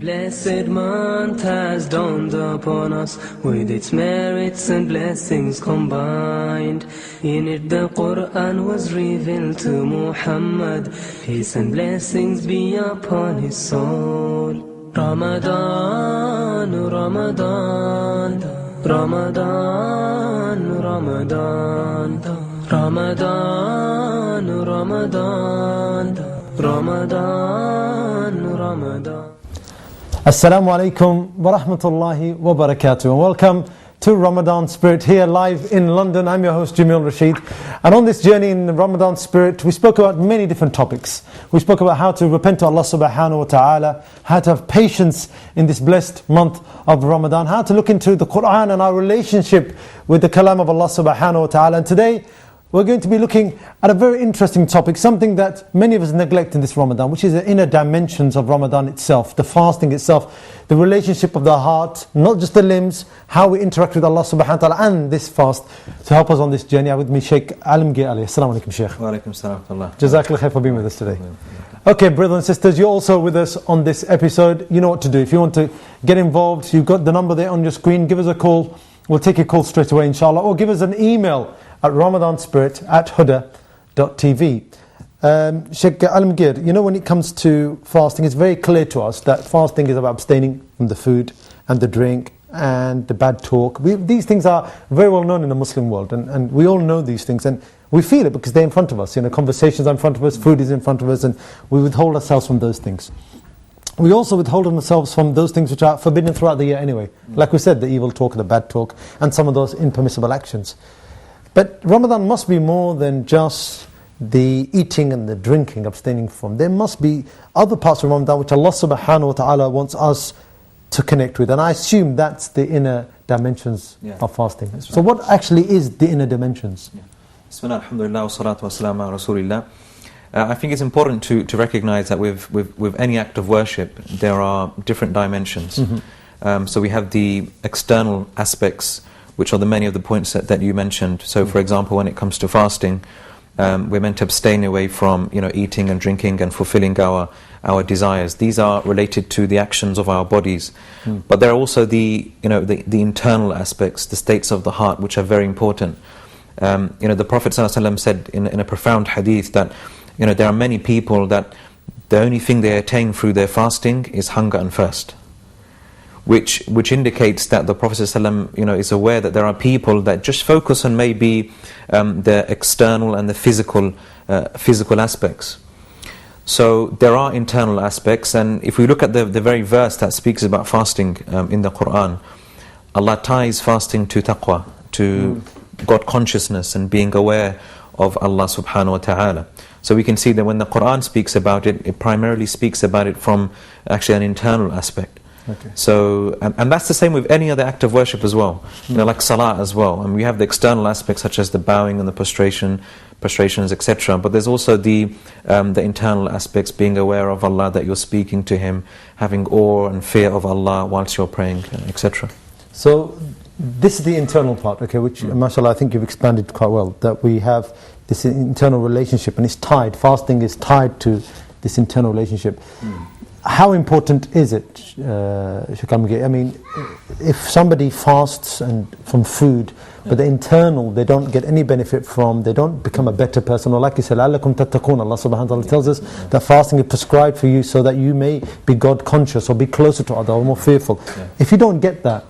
Blessed month has dawned upon us, with its merits and blessings combined. In it the Quran was revealed to Muhammad, peace and blessings be upon his soul. Ramadan, Ramadan, Ramadan, Ramadan, Ramadan, Ramadan, Ramadan, Ramadan. Assalamu alaikum wa rahmatullahi wa barakatuh, and welcome to Ramadan Spirit here live in London. I'm your host Jamil Rashid, and on this journey in Ramadan Spirit we spoke about many different topics. We spoke about how to repent to Allah subhanahu wa ta'ala, how to have patience in this blessed month of Ramadan, how to look into the Quran and our relationship with the kalam of Allah subhanahu wa ta'ala. And today we're going to be looking at a very interesting topic, something that many of us neglect in this Ramadan, which is the inner dimensions of Ramadan itself, the fasting itself, the relationship of the heart, not just the limbs, how we interact with Allah subhanahu wa ta'ala and this fast. To help us on this journey, I'm with me Sheikh Alamgir Ali. Assalamu alaikum, Sheikh. Wa alaikum salam wa rahmatullah. Jazakallah khair for being with us today. Okay, brothers and sisters, you're also with us on this episode. You know what to do. If you want to get involved, you've got the number there on your screen. Give us a call. We'll take your call straight away, inshallah. Or give us an email at ramadanspirit@huda.tv. Sheikh Alamgir, you know, when it comes to fasting, it's very clear to us that fasting is about abstaining from the food and the drink and the bad talk. These things are very well known in the Muslim world, and we all know these things, and we feel it because they're in front of us. You know, conversations are in front of us, food is in front of us, and we withhold ourselves from those things. We also withhold ourselves from those things which are forbidden throughout the year anyway. Like we said, the evil talk, the bad talk, and some of those impermissible actions. But Ramadan must be more than just the eating and the drinking, abstaining from. There must be other parts of Ramadan which Allah subhanahu wa ta'ala wants us to connect with. And I assume that's the inner dimensions of fasting. Right. So what actually is the inner dimensions? Bismillah, alhamdulillah, wa salatu wa salam ala rasulillah. I think it's important to recognize that with any act of worship, there are different dimensions. So we have the external aspects, which are the many of the points that you mentioned. So for example, when it comes to fasting, we're meant to abstain away from eating and drinking and fulfilling our desires. These are related to the actions of our bodies. But there are also the internal aspects, the states of the heart, which are very important. The Prophet ﷺ said in a profound hadith that there are many people that the only thing they attain through their fasting is hunger and thirst. Which indicates that the Prophet ﷺ, is aware that there are people that just focus on maybe the external and the physical aspects. So there are internal aspects, and if we look at the very verse that speaks about fasting in the Quran, Allah ties fasting to taqwa, to God consciousness and being aware of Allah subhanahu wa ta'ala. So we can see that when the Quran speaks about it, it primarily speaks about it from actually an internal aspect. Okay. So, and that's the same with any other act of worship as well. Like salah as well. And we have the external aspects such as the bowing and the prostrations, etc. But there's also the internal aspects, being aware of Allah, that you're speaking to Him, having awe and fear of Allah whilst you're praying, etc. So this is the internal part, okay, which, mashallah, I think you've expanded quite well, that we have this internal relationship, and it's tied, fasting is tied to this internal relationship. How important is it, Sheikh Alamgir? I mean, if somebody fasts from food, but the internal, they don't get any benefit from, they don't become a better person, or like you said, لَعَلَّكُمْ تَتَّقُونَ, Allah subhanahu wa ta'ala tells us that fasting is prescribed for you so that you may be God conscious or be closer to Allah or more fearful. If you don't get that,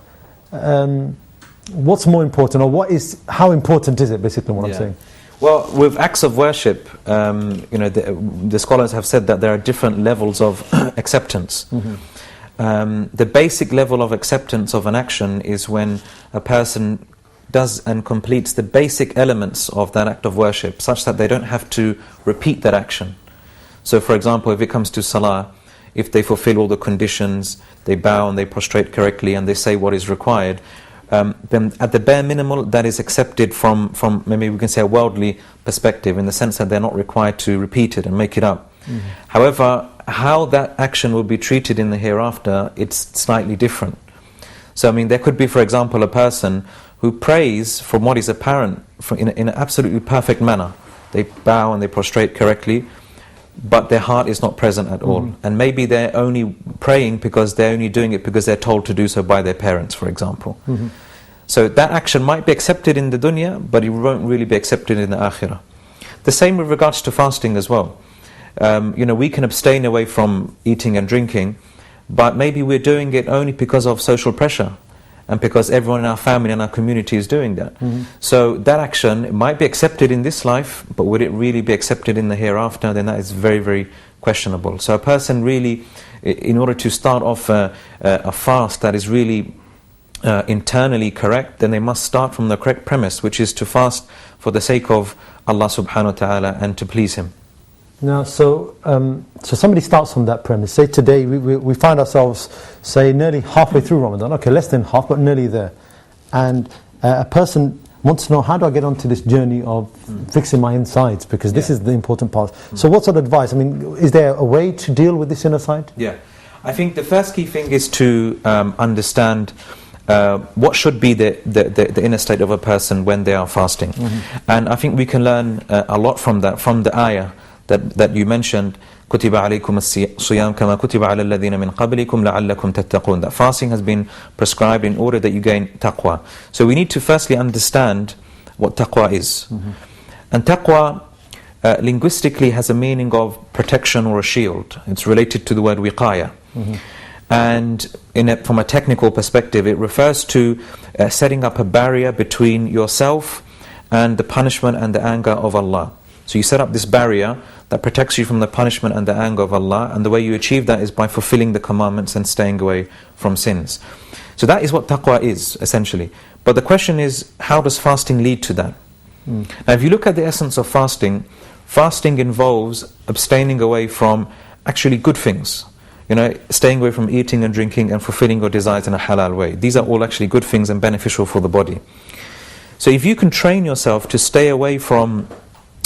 what's more important, or how important is it, basically what I'm saying? Well, with acts of worship, the scholars have said that there are different levels of acceptance. The basic level of acceptance of an action is when a person does and completes the basic elements of that act of worship, such that they don't have to repeat that action. So for example, if it comes to salah, if they fulfill all the conditions, they bow and they prostrate correctly and they say what is required, then at the bare minimal that is accepted from maybe we can say a worldly perspective, in the sense that they're not required to repeat it and make it up. However, how that action will be treated in the hereafter, it's slightly different. So I mean, there could be, for example, a person who prays from what is apparent in an absolutely perfect manner. They bow and they prostrate correctly, but their heart is not present at all. And maybe they're only praying because they're only doing it because they're told to do so by their parents, for example. So that action might be accepted in the dunya, but it won't really be accepted in the akhirah. The same with regards to fasting as well. We can abstain away from eating and drinking, but maybe we're doing it only because of social pressure and because everyone in our family and our community is doing that. So that action might be accepted in this life, but would it really be accepted in the hereafter? Then that is very, very questionable. So a person really, in order to start off a fast that is really internally correct, then they must start from the correct premise, which is to fast for the sake of Allah subhanahu wa ta'ala and to please Him. Now, so somebody starts from that premise. Say today we find ourselves, say, nearly halfway through Ramadan. Okay, less than half, but nearly there. And a person wants to know, how do I get onto this journey of fixing my insides? Because this is the important part. So what sort of advice? I mean, is there a way to deal with this inner side? Yeah. I think the first key thing is to understand what should be the inner state of a person when they are fasting. And I think we can learn a lot from that, from the ayah that you mentioned, كُتِبَ عَلَيْكُمُ الصِّيَامُ كَمَا كُتِبَ عَلَى الَّذِينَ مِنْ قَبْلِكُمْ لَعَلَّكُمْ تَتَّقُونَ. That fasting has been prescribed in order that you gain taqwa. So we need to firstly understand what taqwa is. And taqwa linguistically has a meaning of protection or a shield. It's related to the word wiqaya. And from a technical perspective, it refers to setting up a barrier between yourself and the punishment and the anger of Allah. So you set up this barrier that protects you from the punishment and the anger of Allah, and the way you achieve that is by fulfilling the commandments and staying away from sins. So that is what taqwa is, essentially. But the question is, how does fasting lead to that? Now if you look at the essence of fasting, fasting involves abstaining away from actually good things. Staying away from eating and drinking and fulfilling your desires in a halal way. These are all actually good things and beneficial for the body. So if you can train yourself to stay away from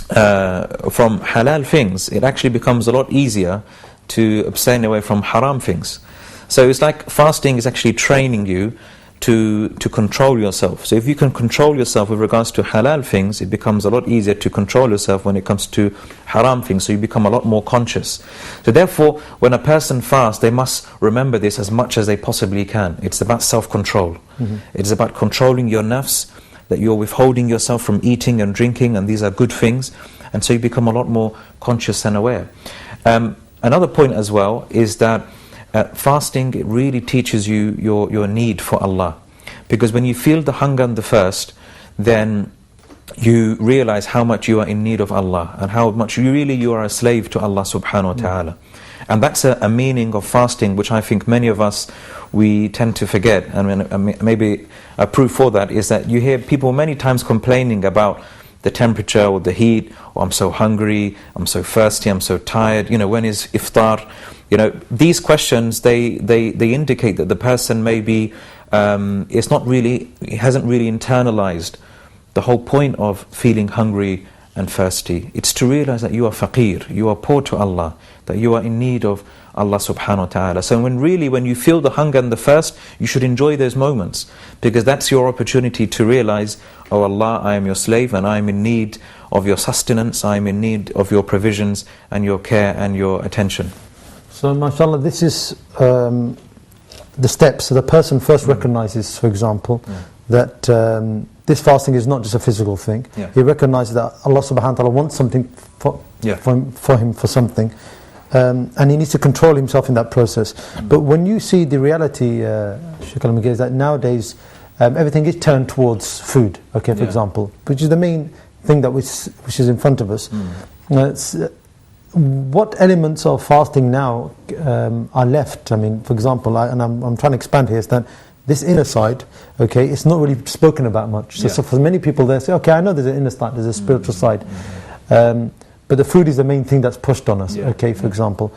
halal things, it actually becomes a lot easier to abstain away from haram things. So it's like fasting is actually training you to control yourself. So if you can control yourself with regards to halal things, it becomes a lot easier to control yourself when it comes to haram things. So you become a lot more conscious. So therefore, when a person fasts, they must remember this as much as they possibly can. It's about self-control. It's about controlling your nafs, that you're withholding yourself from eating and drinking, and these are good things, and so you become a lot more conscious and aware. Another point as well is that fasting, it really teaches you your need for Allah, because when you feel the hunger and the thirst, then you realize how much you are in need of Allah and how much you are a slave to Allah subhanahu wa ta'ala. And that's a meaning of fasting which I think many of us, we tend to forget. And maybe a proof for that is that you hear people many times complaining about the temperature or the heat, or I'm so hungry, I'm so thirsty, I'm so tired, when is iftar? These questions, they indicate that the person maybe hasn't really internalized the whole point of feeling hungry and thirsty. It's to realize that you are faqir, you are poor to Allah, that you are in need of Allah subhanahu wa ta'ala. So when you feel the hunger and the thirst, you should enjoy those moments, because that's your opportunity to realize, oh Allah, I am your slave and I am in need of your sustenance, I am in need of your provisions and your care and your attention. So mashallah, this is the steps. So the person first recognizes, for example, that this fasting is not just a physical thing. He recognizes that Allah subhanahu wa ta'ala wants something for him, for something. And he needs to control himself in that process. But when you see the reality, Sheikh Al-Magir, is that nowadays everything is turned towards food, for example, which is the main thing that which is in front of us. What elements of fasting now are left? I mean, for example, I'm trying to expand here, is that this inner side, it's not really spoken about much. So for many people, they say, I know there's an inner side, there's a spiritual side. But the food is the main thing that's pushed on us, for example.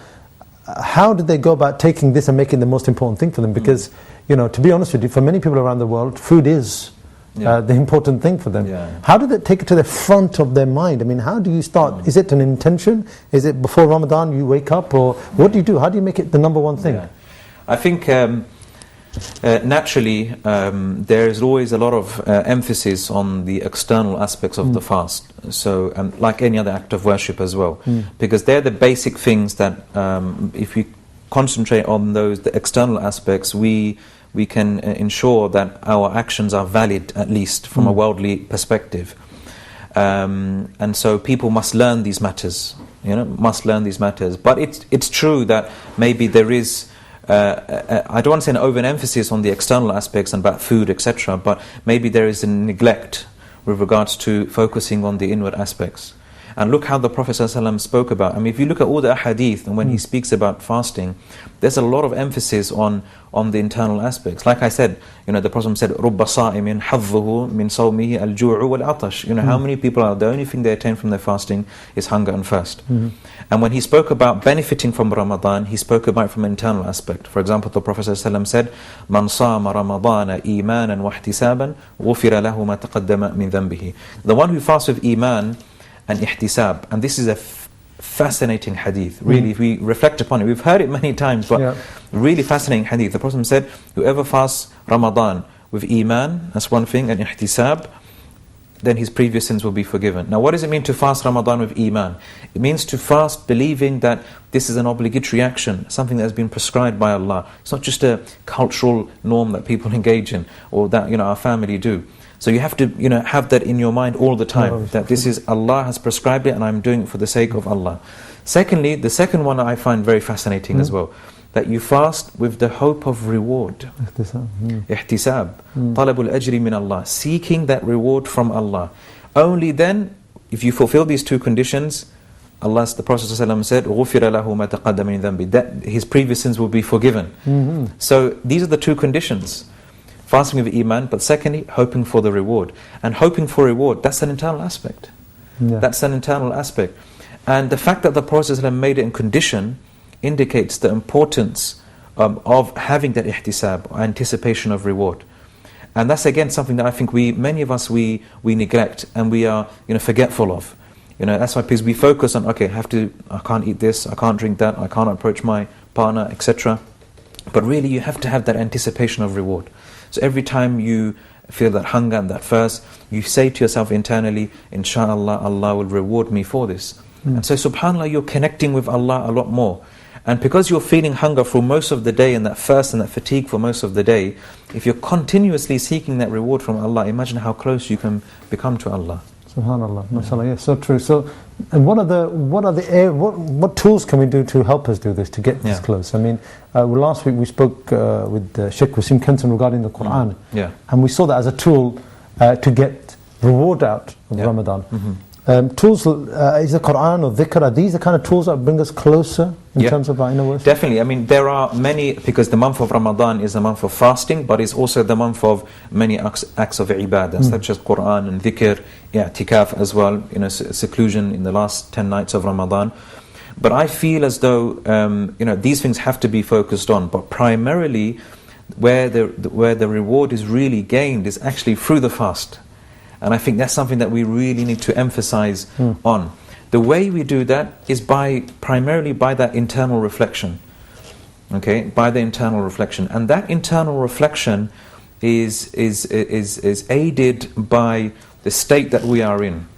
How did they go about taking this and making the most important thing for them? Because, to be honest with you, for many people around the world, food is the important thing for them. How did they take it to the front of their mind? I mean, how do you start? Is it an intention? Is it before Ramadan you wake up? Or what do you do? How do you make it the number one thing? I think Naturally, there is always a lot of emphasis on the external aspects of the fast. So, like any other act of worship as well, because they're the basic things that, if we concentrate on the external aspects, we can ensure that our actions are valid, at least from a worldly perspective. And so people must learn these matters, must learn these matters. But it's true that maybe there is, I don't want to say an overemphasis on the external aspects and about food, etc., but maybe there is a neglect with regards to focusing on the inward aspects. And look how the Prophet ﷺ spoke about. I mean, if you look at all the ahadith, and when he speaks about fasting, there's a lot of emphasis on the internal aspects. Like I said, the Prophet said, رُبَّ صَائِمٍ حَظُّهُ مِنْ صَوْمِهِ الْجُوعُ وَالْعَطَشُ. How many people are, the only thing they attain from their fasting is hunger and thirst. And when he spoke about benefiting from Ramadan, he spoke about it from an internal aspect. For example, the Prophet ﷺ said, مَنْ صَامَ رَمَضَانَ إِيمَانًا وَاحْتِسَابًا غُفِرَ لَهُ مَا تَقَدَّمَ مِنْ ذَنْبِهِ. The one who fasts with iman and ihtisab, and this is a fascinating hadith. Really, if we reflect upon it, we've heard it many times, but really fascinating hadith. The Prophet said, whoever fasts Ramadan with iman, that's one thing, and ihtisab, then his previous sins will be forgiven. Now, what does it mean to fast Ramadan with iman? It means to fast believing that this is an obligatory action, something that has been prescribed by Allah. It's not just a cultural norm that people engage in, or that our family do. So you have to have that in your mind all the time, that this is, Allah has prescribed it and I'm doing it for the sake of Allah. Secondly, the second one I find very fascinating as well, that you fast with the hope of reward. Ihtisab. Talabul ajri min Allah. Seeking that reward from Allah. Only then, if you fulfill these two conditions, the Prophet ﷺ said, غُفِرَ لَهُ مَا تَقَدَّمَ مِنْ ذَنْبِهِ, that his previous sins will be forgiven. So these are the two conditions. Fasting with iman, but secondly, hoping for the reward. And hoping for reward, that's an internal aspect. That's an internal aspect. And the fact that the Prophet ﷺ made it in condition indicates the importance of having that ihtisab, anticipation of reward. And that's again something that I think many of us neglect and we are forgetful of. That's why because we focus on, okay, I can't eat this, I can't drink that, I can't approach my partner, etc. But really you have to have that anticipation of reward. So every time you feel that hunger and that thirst, you say to yourself internally, Insha'Allah, Allah will reward me for this. And so subhanAllah, you're connecting with Allah a lot more. And because you're feeling hunger for most of the day and that thirst and that fatigue for most of the day, if you're continuously seeking that reward from Allah, imagine how close you can become to Allah. SubhanAllah, mashallah, yes, so true. So, and what tools can we do to help us do this, to get this close? I mean, last week we spoke with Sheikh Wasim Kenton regarding the Quran, and we saw that as a tool to get reward out of Ramadan. Tools, is the Quran or dhikr, are these the kind of tools that bring us closer in terms of our inner worship? Definitely. I mean, there are many, because the month of Ramadan is a month of fasting, but it's also the month of many acts of ibadah, such as Quran and dhikr, i'tikaf as well, seclusion in the last 10 nights of Ramadan. But I feel as though these things have to be focused on, but primarily where the reward is really gained is actually through the fast. And I think that's something that we really need to emphasize on. The way we do that is primarily by that internal reflection. Okay, by the internal reflection. And that internal reflection is aided by the state that we are in,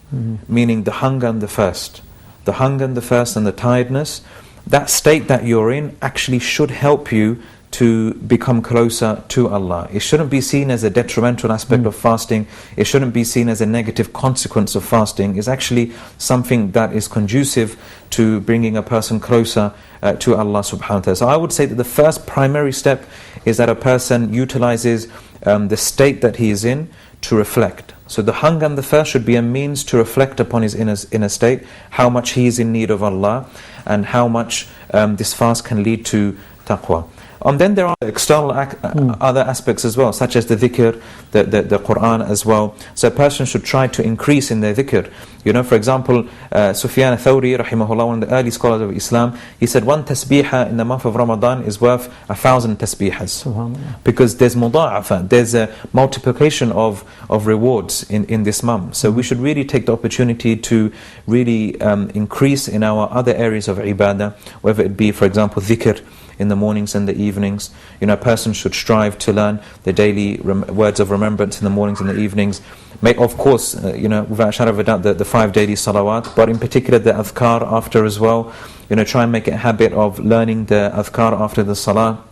meaning the hunger and the thirst. The hunger and the thirst and the tiredness, that state that you're in actually should help you to become closer to Allah. It shouldn't be seen as a detrimental aspect of fasting. It shouldn't be seen as a negative consequence of fasting. It's actually something that is conducive to bringing a person closer to Allah subhanahu wa ta'ala. So I would say that the first primary step is that a person utilizes the state that he is in to reflect. So the hunger and the thirst should be a means to reflect upon his inner state, how much he is in need of Allah, and how much this fast can lead to taqwa. And then there are external other aspects as well, such as the dhikr, the Quran as well. So a person should try to increase in their dhikr. For example, Sufyan al-Thawri, rahimahullah, one of the early scholars of Islam, he said one tasbihah in the month of Ramadan is worth 1,000 tasbihas. Because there's muda'afa, there's a multiplication of rewards in this month. So we should really take the opportunity to really increase in our other areas of ibadah, whether it be, for example, dhikr, in the mornings and the evenings. You know, a person should strive to learn the daily words of remembrance in the mornings and the evenings. Make, of course, you know, without a shadow of a doubt, the 5 daily salawat, but in particular the adhkar after as well. You know, try and make it a habit of learning the adhkar after the salah.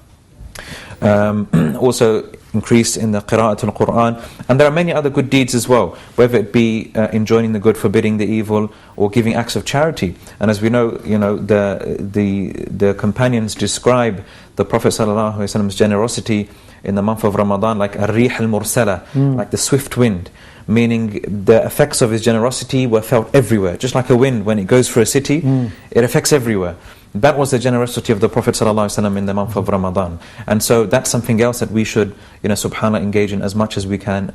Also increase in the qira'atul Quran, and there are many other good deeds as well, whether it be enjoining the good, forbidding the evil, or giving acts of charity. And as we know, you know, the companions describe the Prophet ﷺ's generosity in the month of Ramadan like ar-rih al-mursala, like the swift wind, meaning the effects of his generosity were felt everywhere, just like a wind when it goes through a city, it affects everywhere. That was the generosity of the Prophet ﷺ in the month of Ramadan. And so that's something else that we should, you know, subhanAllah, engage in as much as we can,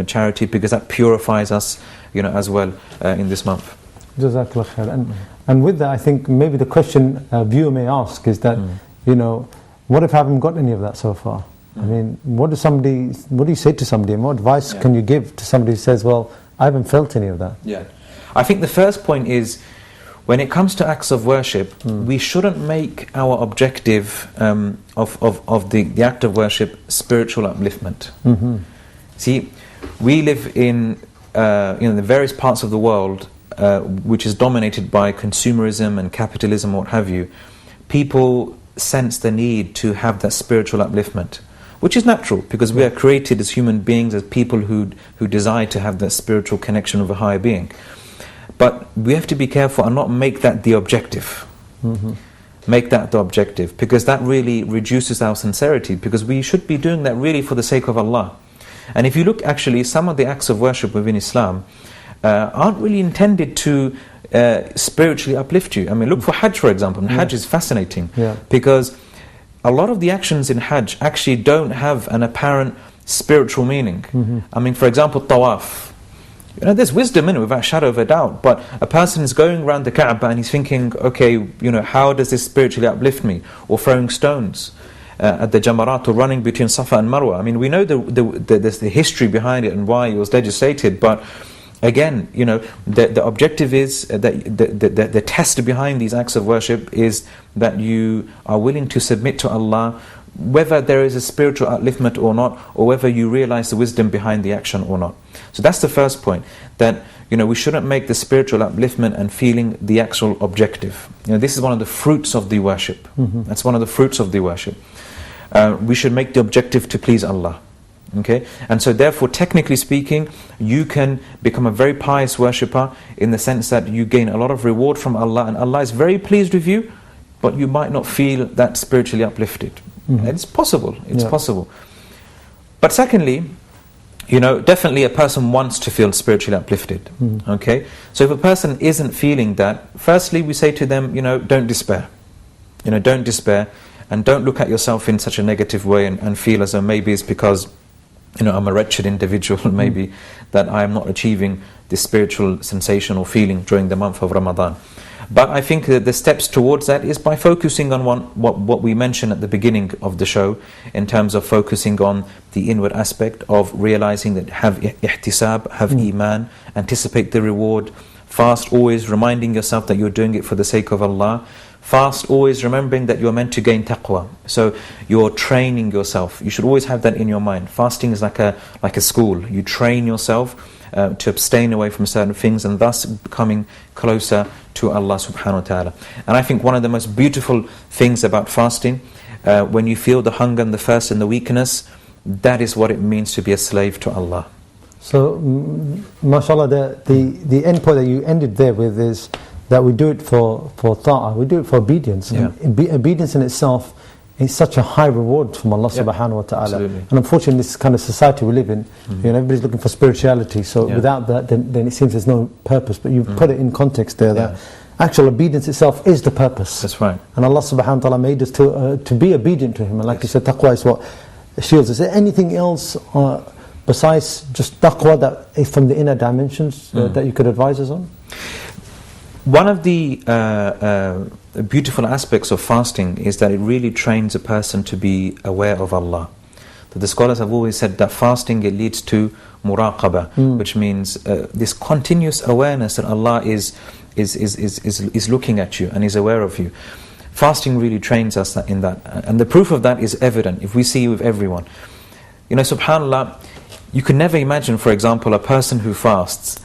charity, because that purifies us, you know, as well in this month. Jazakallah khair. And with that, I think maybe the question a viewer may ask is that, you know, what if I haven't got any of that so far? I mean, what do you say to somebody, and what advice can you give to somebody who says, well, I haven't felt any of that? Yeah. I think the first point is, when it comes to acts of worship, we shouldn't make our objective of the act of worship spiritual upliftment. See, we live in the various parts of the world which is dominated by consumerism and capitalism, what have you. People sense the need to have that spiritual upliftment, which is natural, because we are created as human beings, as people who desire to have that spiritual connection with a higher being. But we have to be careful and not make that the objective. Make that the objective, because that really reduces our sincerity, because we should be doing that really for the sake of Allah. And if you look, actually, some of the acts of worship within Islam aren't really intended to spiritually uplift you. I mean, look for Hajj, for example. And Hajj is fascinating, because a lot of the actions in Hajj actually don't have an apparent spiritual meaning. I mean, for example, tawaf. You know, there's wisdom in it without a shadow of a doubt, but a person is going around the Kaaba and he's thinking, okay, you know, how does this spiritually uplift me? Or throwing stones at the Jamarat, or running between Safa and Marwa. I mean, we know there's the history behind it and why it was legislated, but again, you know, the objective is that the test behind these acts of worship is that you are willing to submit to Allah, whether there is a spiritual upliftment or not, or whether you realize the wisdom behind the action or not. So that's the first point, that, you know, we shouldn't make the spiritual upliftment and feeling the actual objective. You know, this is one of the fruits of the worship. That's one of the fruits of the worship. We should make the objective to please Allah. Okay, and so therefore, technically speaking, you can become a very pious worshipper in the sense that you gain a lot of reward from Allah, and Allah is very pleased with you, but you might not feel that spiritually uplifted. It's possible. It's possible. But secondly, you know, definitely a person wants to feel spiritually uplifted. Okay, so if a person isn't feeling that, firstly we say to them, you know, don't despair. You know, don't despair, and don't look at yourself in such a negative way and feel as though maybe it's because, you know, I'm a wretched individual, maybe that I am not achieving this spiritual sensation or feeling during the month of Ramadan. But I think that the steps towards that is by focusing on what we mentioned at the beginning of the show, in terms of focusing on the inward aspect of realizing that have ihtisab, have iman, anticipate the reward, fast, always reminding yourself that you're doing it for the sake of Allah, fast, always remembering that you're meant to gain taqwa. So you're training yourself. You should always have that in your mind. Fasting is like a school. You train yourself to abstain away from certain things, and thus becoming closer to Allah subhanahu wa ta'ala. And I think one of the most beautiful things about fasting, when you feel the hunger and the thirst and the weakness, that is what it means to be a slave to Allah. So, mashallah, the end point that you ended there with is that we do it for ta'ah, we do it for obedience. And obedience in itself is such a high reward from Allah subhanahu wa ta'ala. Absolutely. And unfortunately, in this kind of society we live in, you know, everybody's looking for spirituality, so without that then it seems there's no purpose. But you've put it in context there, that actual obedience itself is the purpose. That's right. And Allah subhanahu wa ta'ala made us to be obedient to Him, and like you said, taqwa is what shields. Is there anything else besides just taqwa that is from the inner dimensions that you could advise us on? One of the beautiful aspects of fasting is that it really trains a person to be aware of Allah. The scholars have always said that fasting, it leads to muraqabah, which means this continuous awareness that Allah is looking at you and is aware of you. Fasting really trains us in that. And the proof of that is evident if we see with everyone. You know, subhanAllah, you can never imagine, for example, a person who fasts,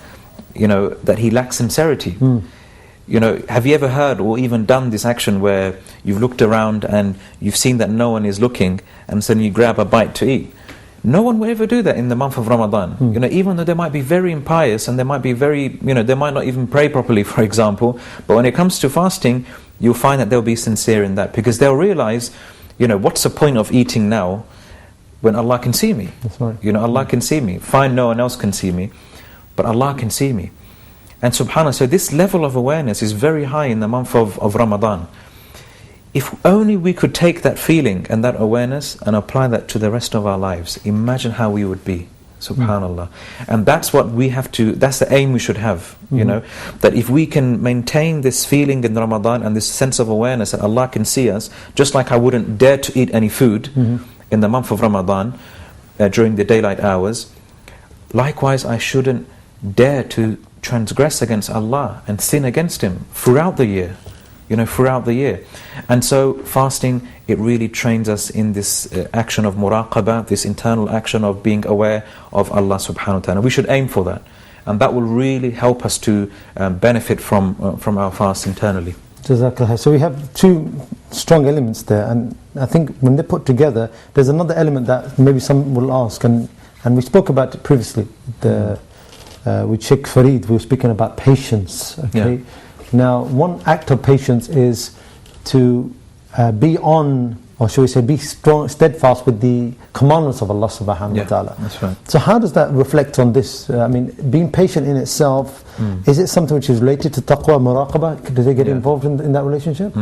you know, that he lacks sincerity. You know, have you ever heard or even done this action where you've looked around and you've seen that no one is looking and suddenly you grab a bite to eat? No one will ever do that in the month of Ramadan. You know, even though they might be very impious and they might be very, you know, they might not even pray properly, for example, but when it comes to fasting, you'll find that they'll be sincere in that, because they'll realize, you know, what's the point of eating now when Allah can see me? That's right. You know, Allah can see me. Fine, no one else can see me, but Allah can see me. And subhanAllah, so this level of awareness is very high in the month of Ramadan. If only we could take that feeling and that awareness and apply that to the rest of our lives, imagine how we would be, subhanAllah. And that's what we have to, that's the aim we should have, you know, that if we can maintain this feeling in Ramadan and this sense of awareness that Allah can see us, just like I wouldn't dare to eat any food in the month of Ramadan during the daylight hours, likewise I shouldn't dare to transgress against Allah and sin against Him throughout the year, you know, throughout the year. And so fasting, it really trains us in this action of muraqabah, this internal action of being aware of Allah subhanahu wa ta'ala. We should aim for that, and that will really help us to benefit from our fast internally. Jazakallah. So we have two strong elements there, and I think when they're put together, there's another element that maybe some will ask, and we spoke about it previously with Sheikh Farid. We were speaking about patience. Okay. Yeah. Now, one act of patience is to be on, or shall we say, be strong, steadfast with the commandments of Allah subhanahu wa ta'ala. That's right. So how does that reflect on this? I mean, being patient in itself, is it something which is related to taqwa, muraqabah? Do they get involved in that relationship?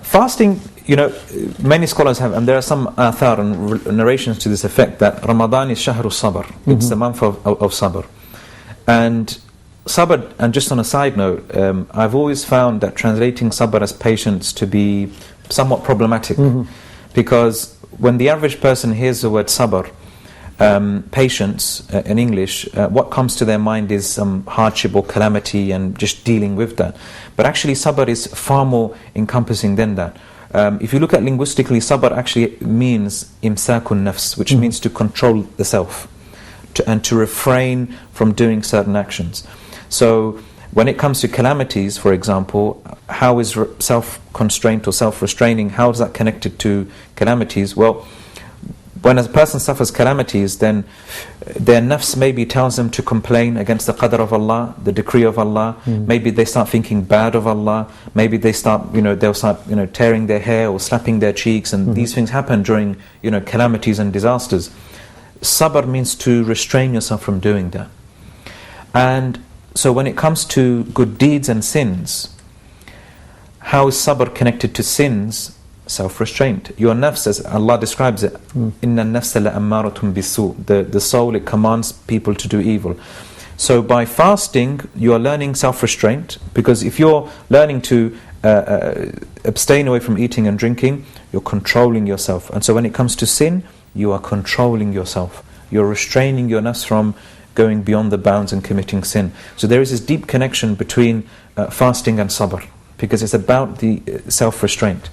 Fasting, you know, many scholars have, and there are some athar and narrations to this effect, that Ramadan is shahru sabr. It's the month of sabr. And sabr, and just on a side note, I've always found that translating sabr as patience to be somewhat problematic, because when the average person hears the word sabr, patience in English, what comes to their mind is some hardship or calamity and just dealing with that. But actually sabr is far more encompassing than that. If you look at linguistically, sabr actually means imsakun nafs, which means to control the self, and to refrain from doing certain actions. So when it comes to calamities, for example, how is self-constraint or self-restraining, how is that connected to calamities? Well, when a person suffers calamities, then their nafs maybe tells them to complain against the qadr of Allah, the decree of Allah. Maybe they start thinking bad of Allah. Maybe they start, they'll start, tearing their hair or slapping their cheeks, and these things happen during, calamities and disasters. Sabr means to restrain yourself from doing that. And so when it comes to good deeds and sins, how is sabr connected to sins? Self-restraint. Your nafs, as Allah describes it, inna nafsa la ammaratun bisu. The soul, it commands people to do evil. So by fasting, you are learning self-restraint, because if you're learning to abstain away from eating and drinking, you're controlling yourself. And so when it comes to sin, you are controlling yourself. You're restraining your nafs from going beyond the bounds and committing sin. So there is this deep connection between fasting and sabr, because it's about the self-restraint.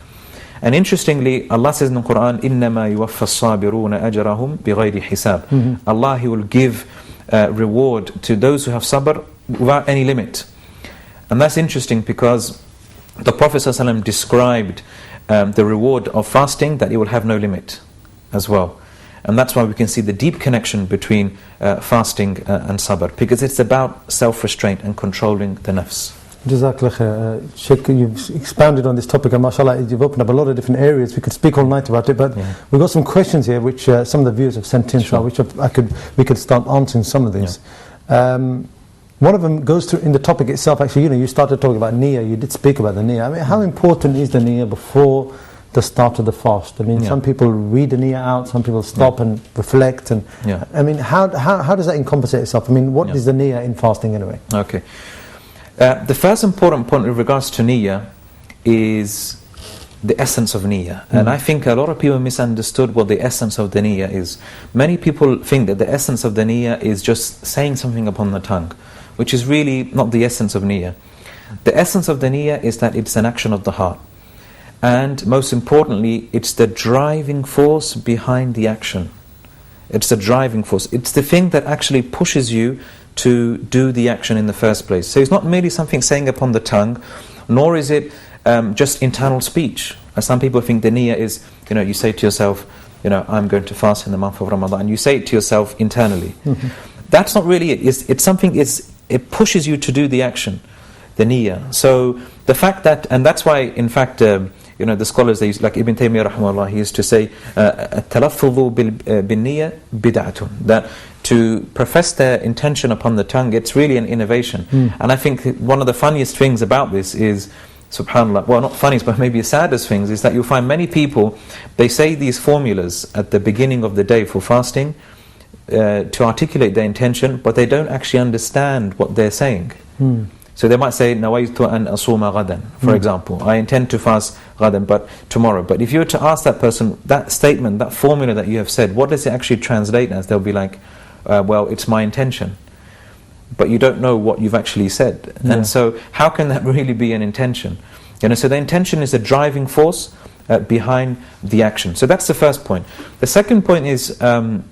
And interestingly, Allah says in the Quran, إِنَّمَا يُوَفَّى الصَّابِرُونَ أَجْرَهُمْ بِغَيْرِ حِسَابٍ. Allah, He will give reward to those who have sabr without any limit. And that's interesting, because the Prophet ﷺ described the reward of fasting, that it will have no limit as well. And that's why we can see the deep connection between fasting and sabr, because it's about self-restraint and controlling the nafs. Jazakallah khair. Sheikh, you've expounded on this topic, and mashallah, you've opened up a lot of different areas. We could speak all night about it, but we've got some questions here which some of the viewers have sent in, which we could start answering some of these. One of them goes to, in the topic itself, actually, you started talking about niyyah, you did speak about the niyyah. I mean, how important is the niyyah before the start of the fast? I mean, some people read the niyyah out, some people stop and reflect, and I mean, how does that encompass itself? I mean, what is the niyyah in fasting anyway? Okay. The first important point in regards to niyyah is the essence of niyyah. And I think a lot of people misunderstood what the essence of the niyyah is. Many people think that the essence of the niyyah is just saying something upon the tongue, which is really not the essence of niyyah. The essence of the niyyah is that it's an action of the heart. and most importantly, it's the driving force behind the action. It's the driving force. It's the thing that actually pushes you to do the action in the first place. So it's not merely something saying upon the tongue, nor is it just internal speech. As some people think the niyyah is, you say to yourself, I'm going to fast in the month of Ramadan, and you say it to yourself internally. That's not really it. It's something, it pushes you to do the action, the niyyah. So the fact that, and that's why, in fact, the scholars, they used, like Ibn Taymiyyah rahimahullah, he used to say, التلفظ بالنية بدعة, that to profess their intention upon the tongue, it's really an innovation. And I think one of the funniest things about this is, subhanAllah, well, not funniest, but maybe saddest things, is that you'll find many people, they say these formulas at the beginning of the day for fasting to articulate their intention, but they don't actually understand what they're saying. So they might say, نَوَيْتُ أَنْ أَصُومَ غَدًا, for example. I intend to fast غَدًا, but tomorrow. But if you were to ask that person, that statement, that formula that you have said, what does it actually translate as? They'll be like, well, it's my intention. But you don't know what you've actually said. Yeah. And so how can that really be an intention? So the intention is the driving force behind the action. So that's the first point. The second point is, there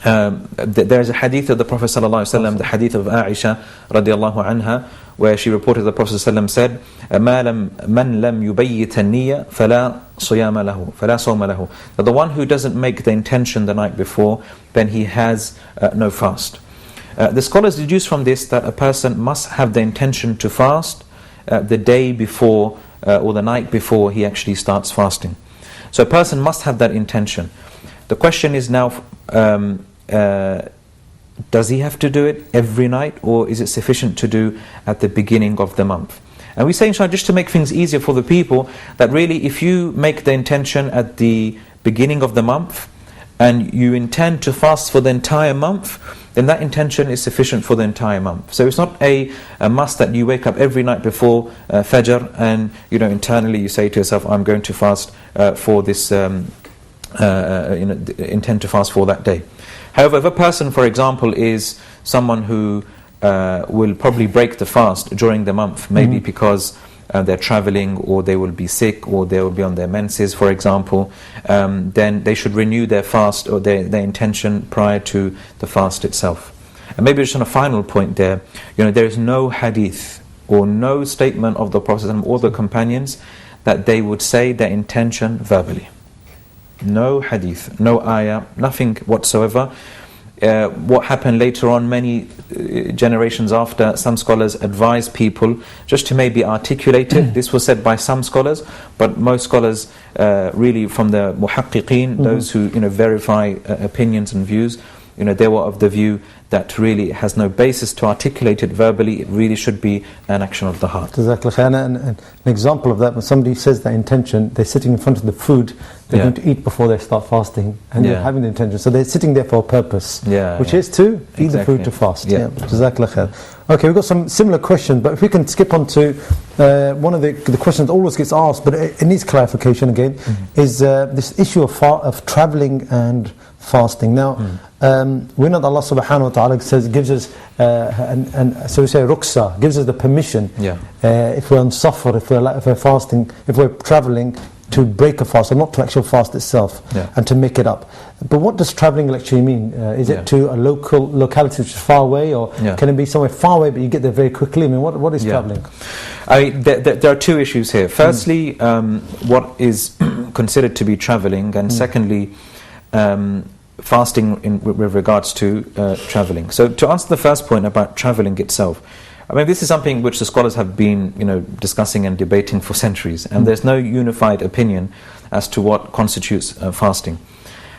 is a hadith of the Prophet ﷺ, the hadith of Aisha radiallahu anha, where she reported the Prophet ﷺ said, مَن لَمْ يُبَيِّتَ النِّيَّةَ فَلَا صِيَامَ لَهُ فَلَا صَوْمَ لَهُ. That the one who doesn't make the intention the night before, then he has no fast. The scholars deduce from this that a person must have the intention to fast the day before or the night before he actually starts fasting. So a person must have that intention. The question is now, does he have to do it every night, or is it sufficient to do at the beginning of the month? And we say, inshallah, just to make things easier for the people, that really if you make the intention at the beginning of the month and you intend to fast for the entire month, then that intention is sufficient for the entire month. So it's not a must that you wake up every night before Fajr and internally you say to yourself, I'm going to fast for this, intend to fast for that day. However, if a person, for example, is someone who will probably break the fast during the month, maybe because they're traveling, or they will be sick, or they will be on their menses, for example, then they should renew their fast or their intention prior to the fast itself. And maybe just on a final point there, there is no hadith or no statement of the Prophet or the companions that they would say their intention verbally. No hadith, no ayah, nothing whatsoever. What happened later on, many generations after, some scholars advised people just to maybe articulate it. This was said by some scholars, but most scholars, really from the muhaqqiqeen, those who verify opinions and views, they were of the view that really has no basis to articulate it verbally. It really should be an action of the heart. And an example of that, when somebody says that intention, they're sitting in front of the food they're going to eat before they start fasting, and they're having the intention. So they're sitting there for a purpose, which is to eat the food to fast. Jazakallah khair. Okay, we've got some similar questions, but if we can skip on to one of the questions that always gets asked, but it needs clarification again, is this issue of travelling and fasting. Now, we know that Allah subhanahu wa ta'ala says, gives us, so we say ruqsa, gives us the permission, if we're on safar, if we're fasting, if we're travelling, to break a fast, or not to actually fast itself, and to make it up. But what does travelling actually mean? Is it to a locality which is far away, or can it be somewhere far away but you get there very quickly? I mean, what is travelling? There are two issues here. Firstly, what is considered to be travelling, and secondly, fasting with regards to travelling. So to answer the first point about travelling itself, I mean, this is something which the scholars have been, discussing and debating for centuries, and there's no unified opinion as to what constitutes fasting.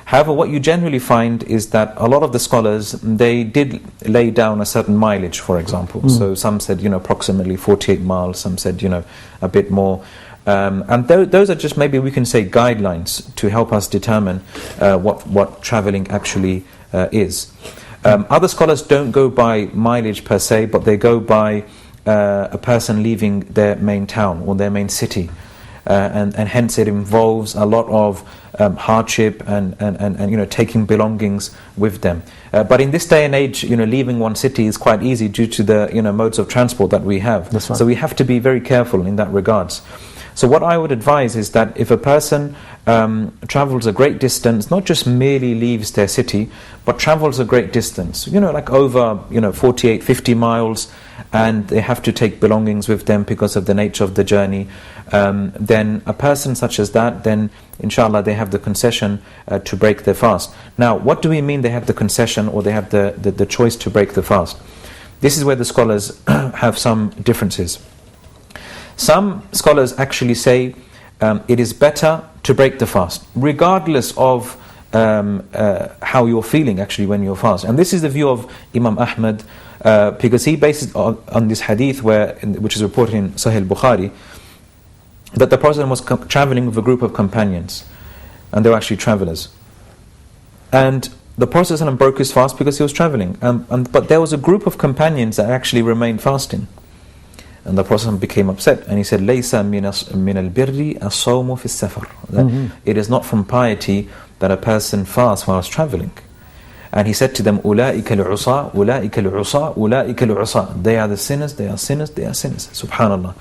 However, what you generally find is that a lot of the scholars, they did lay down a certain mileage, for example. So some said, approximately 48 miles, some said, a bit more. And those are just, maybe we can say, guidelines to help us determine what travelling actually is. Other scholars don't go by mileage per se, but they go by a person leaving their main town or their main city, and hence it involves a lot of hardship and taking belongings with them. But in this day and age, leaving one city is quite easy due to the modes of transport that we have. That's right. So we have to be very careful in that regards. So what I would advise is that if a person travels a great distance, not just merely leaves their city, but travels a great distance, like over 48, 50 miles, and they have to take belongings with them because of the nature of the journey, then a person such as that, then inshallah they have the concession to break their fast. Now, what do we mean they have the concession, or they have the choice to break the fast? This is where the scholars have some differences. Some scholars actually say it is better to break the fast, regardless of how you're feeling actually when you're fast. And this is the view of Imam Ahmad, because he bases on this hadith which is reported in Sahih Bukhari, that the Prophet was traveling with a group of companions, and they were actually travelers. And the Prophet broke his fast because he was traveling, but there was a group of companions that actually remained fasting. And the Prophet became upset, and he said, لَيْسَ مِنَ الْبِرِّ الصَّوْمُ فِي السَّفَرِ. It is not from piety that a person fasts whilst traveling. And he said to them, أُولَٰئِكَ الْعُصَىٰ أُولَٰئِكَ الْعُصَىٰ أُولَٰئِكَ الْعُصَىٰ. They are the sinners, they are sinners, they are sinners. Subhanallah.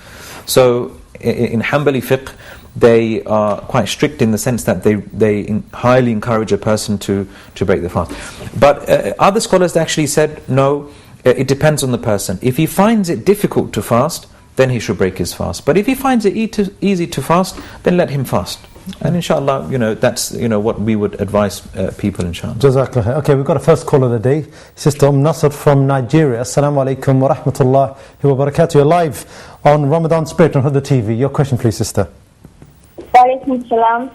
So in Hanbali fiqh, they are quite strict in the sense that they highly encourage a person to break the fast. But other scholars actually said, no, it depends on the person. If he finds it difficult to fast, then he should break his fast. But if he finds it easy to fast, then let him fast. And inshallah, that's what we would advise people, inshallah. Jazakallah. Okay, we've got a first call of the day. Sister Nasr from Nigeria. Assalamu alaikum wa rahmatullahi wa barakatuh. You're live on Ramadan Spirit on the TV. Your question, please, sister. Wa alaikum salam.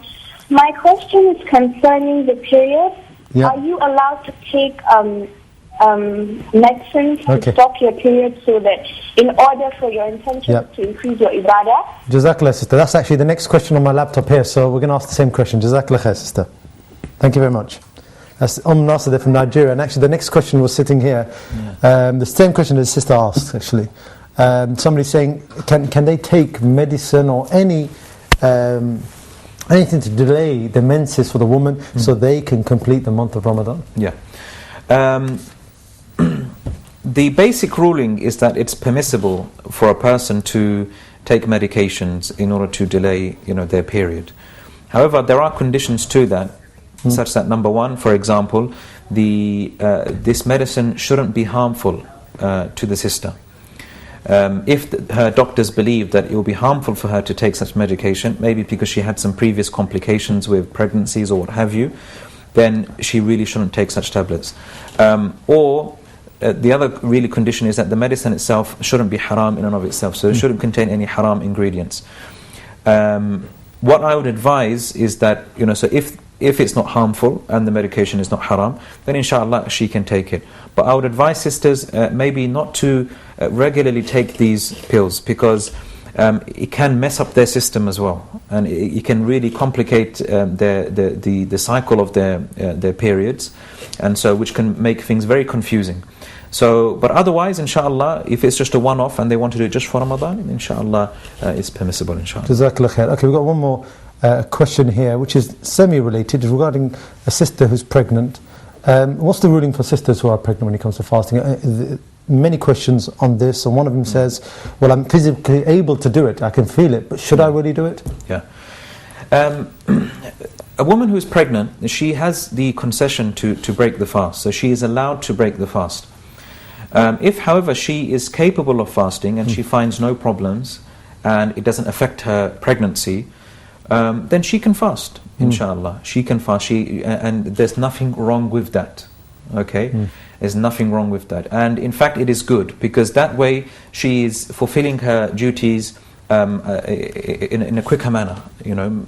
My question is concerning the period. Yeah. Are you allowed to take medicine to stop your period, so that in order for your intention to increase your ibadah? Jazakallah, sister. That's actually the next question on my laptop here, so we're going to ask the same question. Jazakallah khair, sister. Thank you very much. That's Nasr from Nigeria, and actually the next question was sitting here. The same question that the sister asked, actually. Somebody's saying, can they take medicine or anything to delay the menses for the woman so they can complete the month of Ramadan? Yeah. The basic ruling is that it's permissible for a person to take medications in order to delay, their period. However, there are conditions to that, such that number one, for example, this medicine shouldn't be harmful to the sister. If her doctors believe that it will be harmful for her to take such medication, maybe because she had some previous complications with pregnancies or what have you, then she really shouldn't take such tablets. The other really condition is that the medicine itself shouldn't be haram in and of itself, so it shouldn't contain any haram ingredients. What I would advise is that, so if it's not harmful and the medication is not haram, then inshallah she can take it. But I would advise sisters maybe not to regularly take these pills, because it can mess up their system as well, and it can really complicate the cycle of their periods, and so which can make things very confusing. So, but otherwise, inshallah, if it's just a one-off and they want to do it just for Ramadan, inshallah, it's permissible, inshallah. Jazakallah khair. Okay, we've got one more question here, which is semi-related, regarding a sister who's pregnant. What's the ruling for sisters who are pregnant when it comes to fasting? Many questions on this, and one of them says, well, I'm physically able to do it, I can feel it, but should I really do it? Yeah. A woman who is pregnant, she has the concession to break the fast, so she is allowed to break the fast. If, however, she is capable of fasting and she finds no problems and it doesn't affect her pregnancy, then she can fast, inshallah. She can fast, and there's nothing wrong with that. Okay? There's nothing wrong with that. And in fact, it is good, because that way she is fulfilling her duties in a quicker manner,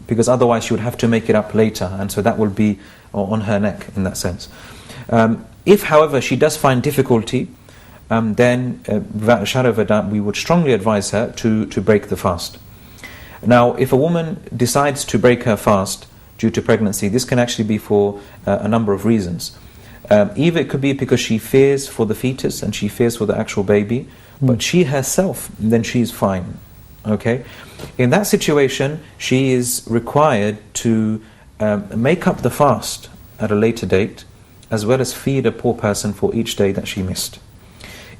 because otherwise she would have to make it up later, and so that will be on her neck in that sense. If, however, she does find difficulty, then without a shadow of a doubt, we would strongly advise her to break the fast. Now, if a woman decides to break her fast due to pregnancy, this can actually be for a number of reasons. Either it could be because she fears for the fetus and she fears for the actual baby, but she herself, then she's fine. Okay? In that situation, she is required to make up the fast at a later date, as well as feed a poor person for each day that she missed.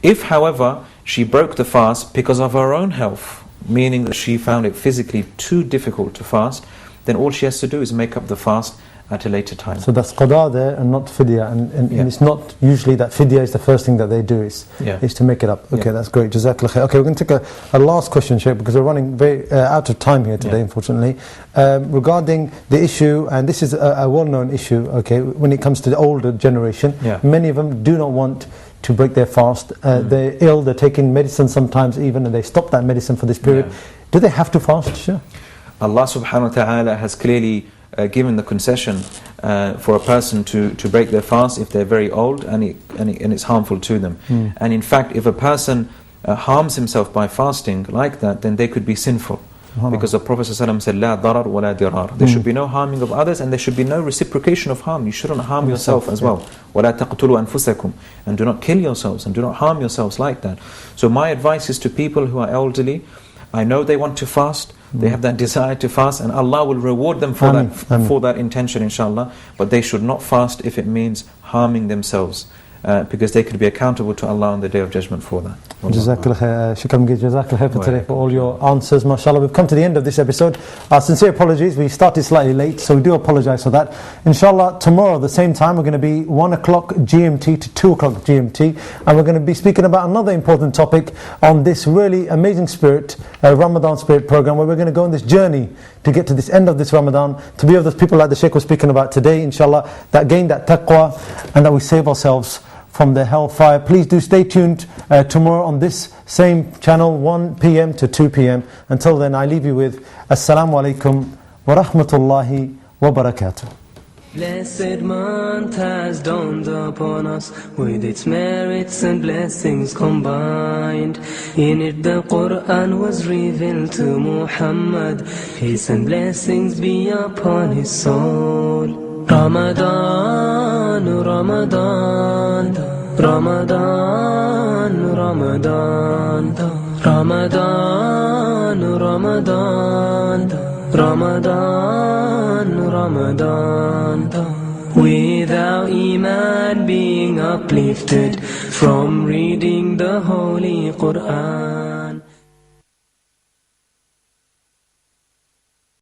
If, however, she broke the fast because of her own health meaning that she found it physically too difficult to fast, then all she has to do is make up the fast at a later time. So that's qada there and not fidya, and it's not usually that fidya is the first thing that they do, is to make it up. Okay, that's great. Jazakallah khair. Okay, we're going to take a last question, Sheikh, because we're running very out of time here today, unfortunately. Regarding the issue, and this is a well-known issue, okay, when it comes to the older generation, many of them do not want to break their fast. They're ill, they're taking medicine sometimes even, and they stop that medicine for this period. Do they have to fast, Sheikh? Allah subhanahu wa ta'ala has clearly given the concession for a person to break their fast if they're very old and it's harmful to them. And in fact, if a person harms himself by fasting like that, then they could be sinful. Because the Prophet ﷺ said, "La darar wa la dirar." There should be no harming of others, and there should be no reciprocation of harm. You shouldn't harm yourself as well. وَلَا تَقْتُلُوا أَنفُسَكُمْ. And do not kill yourselves, and do not harm yourselves like that. So my advice is to people who are elderly, I know they want to fast, they have that desire to fast, and Allah will reward them for that intention, inshallah. But they should not fast if it means harming themselves, because they could be accountable to Allah on the Day of Judgment for that. Jazakallah khair. Shukran Jazakallah khair for today, for all your answers. MashaAllah, we've come to the end of this episode. Our sincere apologies, we started slightly late, so we do apologize for that. Inshallah, tomorrow at the same time, we're going to be 1 o'clock GMT to 2 o'clock GMT, and we're going to be speaking about another important topic on this really amazing spirit, Ramadan Spirit program, where we're going to go on this journey to get to this end of this Ramadan, to be of those people like the Shaykh was speaking about today, inshallah, that gain that taqwa, and that we save ourselves from the hellfire. Please do stay tuned tomorrow on this same channel, 1 p.m. to 2 p.m. Until then, I leave you with Assalamu alaikum wa rahmatullahi wa barakatuh. Blessed month has dawned upon us with its merits and blessings combined. In it the Quran was revealed to Muhammad. Peace and blessings be upon his soul. Ramadan, Ramadan, Ramadan, Ramadan, Ramadan, Ramadan, Ramadan, Ramadan. Without Iman being uplifted from reading the Holy Quran.